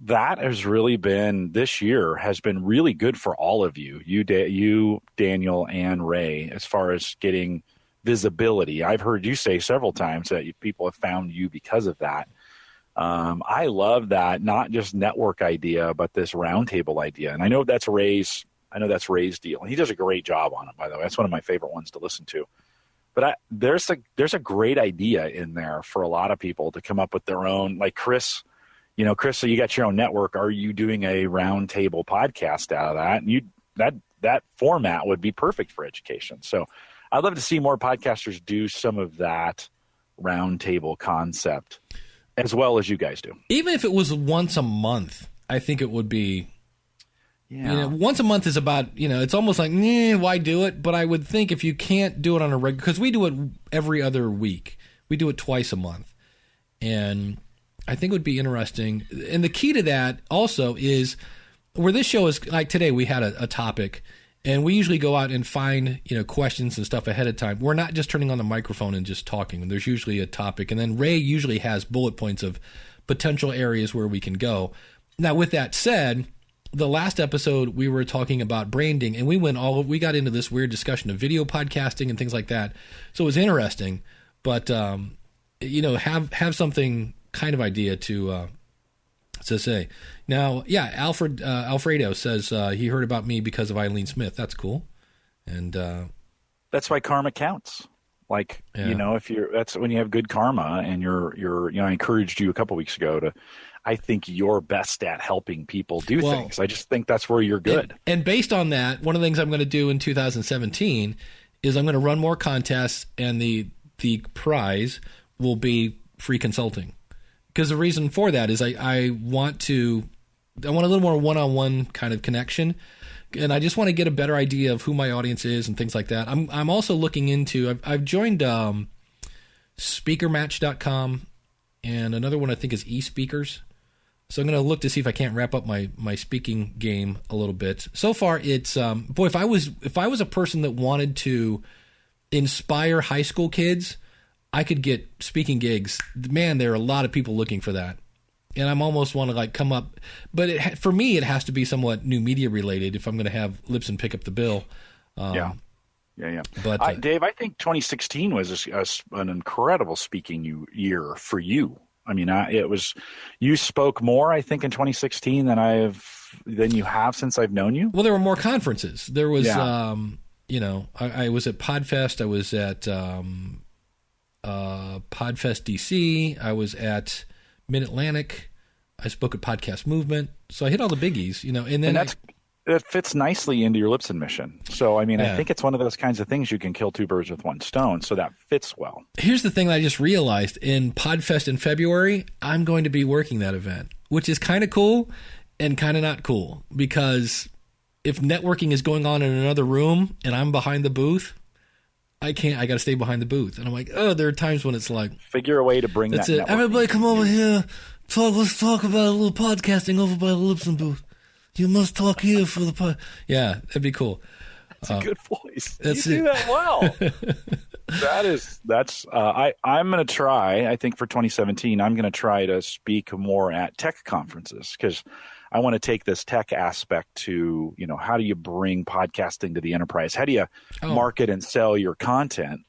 that has really been, this year has been really good for all of you, Daniel and Ray, as far as getting visibility. I've heard you say several times that people have found you because of that. I love that, not just network idea, but this roundtable idea. And I know that's Ray's deal. And he does a great job on it, by the way. That's one of my favorite ones to listen to. But there's a great idea in there for a lot of people to come up with their own, like Chris, so you got your own network. Are you doing a roundtable podcast out of that? And that format would be perfect for education. So I'd love to see more podcasters do some of that roundtable concept as well as you guys do. Even if it was once a month, I think it would be. Yeah. Once a month is about, it's almost like, why do it? But I would think if you can't do it on a regular, because we do it every other week. We do it twice a month. And I think it would be interesting. And the key to that also is where this show is, like today we had a topic, and we usually go out and find, questions and stuff ahead of time. We're not just turning on the microphone and just talking. There's usually a topic. And then Ray usually has bullet points of potential areas where we can go. Now, with that said, the last episode we were talking about branding, and we got into this weird discussion of video podcasting and things like that. So it was interesting, but have something kind of idea to say. Now, yeah, Alfredo says he heard about me because of Eileen Smith. That's cool, and that's why karma counts. Like that's when you have good karma, and you're I encouraged you a couple weeks ago to. I think you're best at helping people do things. I just think that's where you're good. And based on that, one of the things I'm going to do in 2017 is I'm going to run more contests, and the prize will be free consulting. Because the reason for that is I want a little more one-on-one kind of connection, and I just want to get a better idea of who my audience is and things like that. I'm also looking into I've joined speakermatch.com, and another one I think is eSpeakers. So I'm going to look to see if I can't wrap up my speaking game a little bit. So far, it's if I was a person that wanted to inspire high school kids, I could get speaking gigs. Man, there are a lot of people looking for that, and I'm almost want to come up. But for me, it has to be somewhat new media related if I'm going to have Libsyn pick up the bill. Yeah. But Dave, I think 2016 was an incredible speaking year for you. I mean, you spoke more, I think, in 2016 than you have since I've known you. Well, there were more conferences. There was, I was at Podfest. I was at Podfest DC. I was at Mid-Atlantic. I spoke at Podcast Movement. So I hit all the biggies, and then it fits nicely into your Libsyn mission. So, I mean, I think it's one of those kinds of things you can kill two birds with one stone. So that fits well. Here's the thing that I just realized. In Podfest in February, I'm going to be working that event, which is kind of cool and kind of not cool. Because if networking is going on in another room and I'm behind the booth, I got to stay behind the booth. And I'm like, there are times when it's like... Figure a way to bring that's that it. Everybody come over here. Let's talk about a little podcasting over by the Libsyn booth. You must talk here for the pod. Yeah, that'd be cool. That's a good voice. You do that well. I'm going to try, I think for 2017, I'm going to try to speak more at tech conferences because I want to take this tech aspect to, how do you bring podcasting to the enterprise? How do you market and sell your content?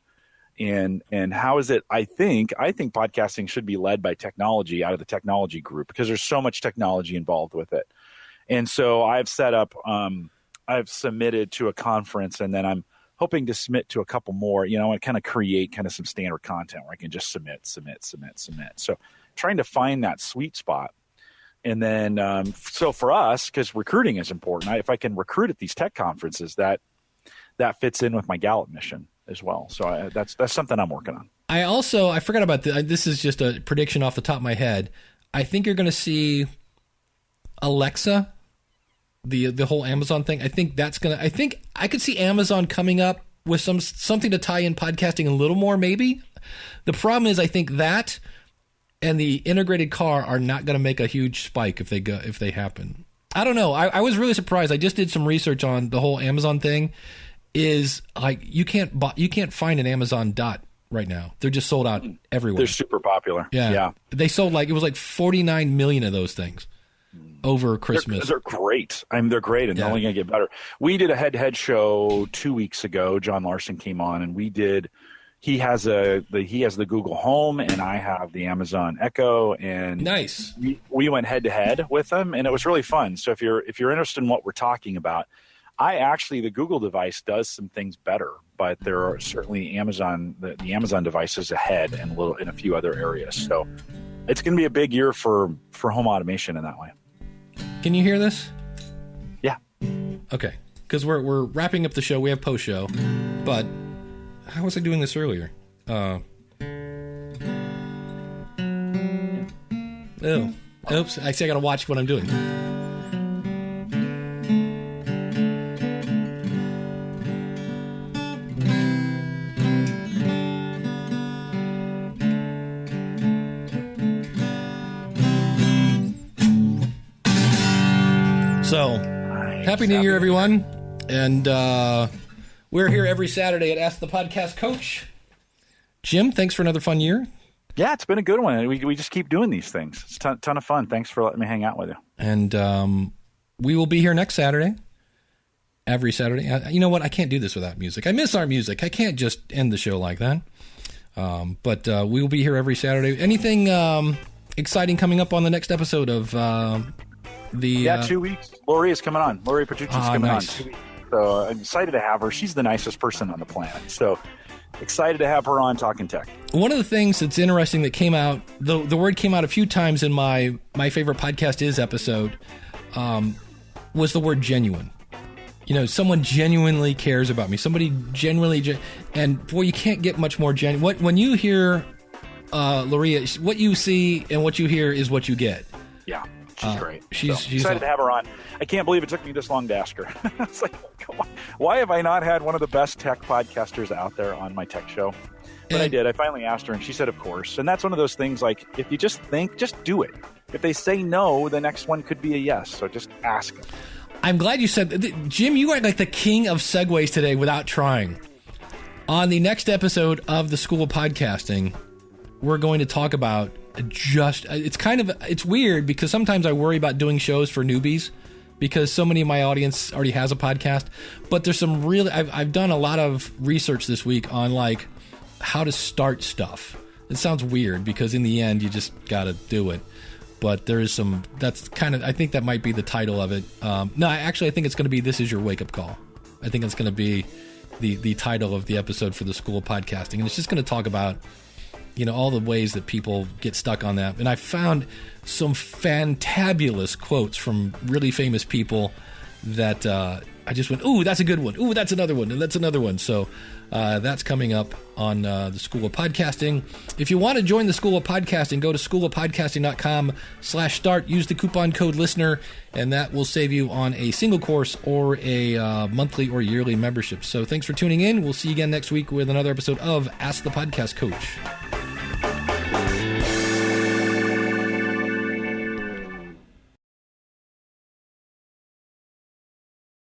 And how is it? I think podcasting should be led by technology out of the technology group because there's so much technology involved with it. And so I've set up, I've submitted to a conference, and then I'm hoping to submit to a couple more, and kind of create kind of some standard content where I can just submit. So trying to find that sweet spot. And then, so for us, because recruiting is important, if I can recruit at these tech conferences, that fits in with my Gallup mission as well. So that's something I'm working on. I forgot about this is just a prediction off the top of my head. I think you're going to see Alexa, the whole Amazon thing. I think I could see Amazon coming up with something to tie in podcasting a little more, maybe. The problem is I think that and the integrated car are not going to make a huge spike if they happen. I don't know. I was really surprised. I just did some research on the whole Amazon thing. Is like you can't find an Amazon Dot right now. They're just sold out everywhere. They're super popular. Yeah. They sold it was 49 million of those things over Christmas. They're great. They're great, and they're only going to get better. We did a head-to-head show 2 weeks ago. John Larson came on, and we did he has the Google Home, and I have the Amazon Echo, and Nice. we went head to head with them, and it was really fun. So if you're interested in what we're talking about, the Google device does some things better, but there are certainly the Amazon device is ahead in a few other areas. So it's going to be a big year for home automation in that way. Can you hear this? Yeah. Okay. Because we're wrapping up the show. We have post show, but how was I doing this earlier? Oops. I got to watch what I'm doing. So, Happy New Year, everyone. And we're here every Saturday at Ask the Podcast Coach. Jim, thanks for another fun year. Yeah, it's been a good one. We just keep doing these things. It's a ton of fun. Thanks for letting me hang out with you. And we will be here next Saturday. Every Saturday. You know what? I can't do this without music. I miss our music. I can't just end the show like that. But we will be here every Saturday. Anything exciting coming up on the next episode of... 2 weeks. Lori is coming on. Lori Petrucci's coming on 2 weeks. So I'm excited to have her. She's the nicest person on the planet. So excited to have her on Talking Tech. One of the things that's interesting that came out, the word came out a few times in my favorite podcast is episode, was the word genuine. You know, someone genuinely cares about me. Somebody genuinely, and boy, you can't get much more genuine. When you hear Loria, what you see and what you hear is what you get. Yeah. She's great. She's excited to have her on. I can't believe it took me this long to ask her. It's like, why have I not had one of the best tech podcasters out there on my tech show? But I did. I finally asked her, and she said, of course. And that's one of those things, like, if you just think, just do it. If they say no, the next one could be a yes. So just ask them. I'm glad you said, Jim, you are like the king of segues today without trying. On the next episode of the School of Podcasting, we're going to talk about it's weird because sometimes I worry about doing shows for newbies because so many of my audience already has a podcast, but there's some really, I've done a lot of research this week on like how to start stuff. It sounds weird because in the end you just got to do it, but there is some, I think that might be the title of it. No, actually I think it's going to be, This Is Your Wake Up Call. I think it's going to be the title of the episode for the School of Podcasting. And it's just going to talk about, you know, all the ways that people get stuck on that. And I found some fantabulous quotes from really famous people that I just went, ooh, that's a good one. Ooh, that's another one. And that's another one. So that's coming up on the School of Podcasting. If you want to join the School of Podcasting, go to schoolofpodcasting.com/start. Use the coupon code LISTENER, and that will save you on a single course or a monthly or yearly membership. So thanks for tuning in. We'll see you again next week with another episode of Ask the Podcast Coach.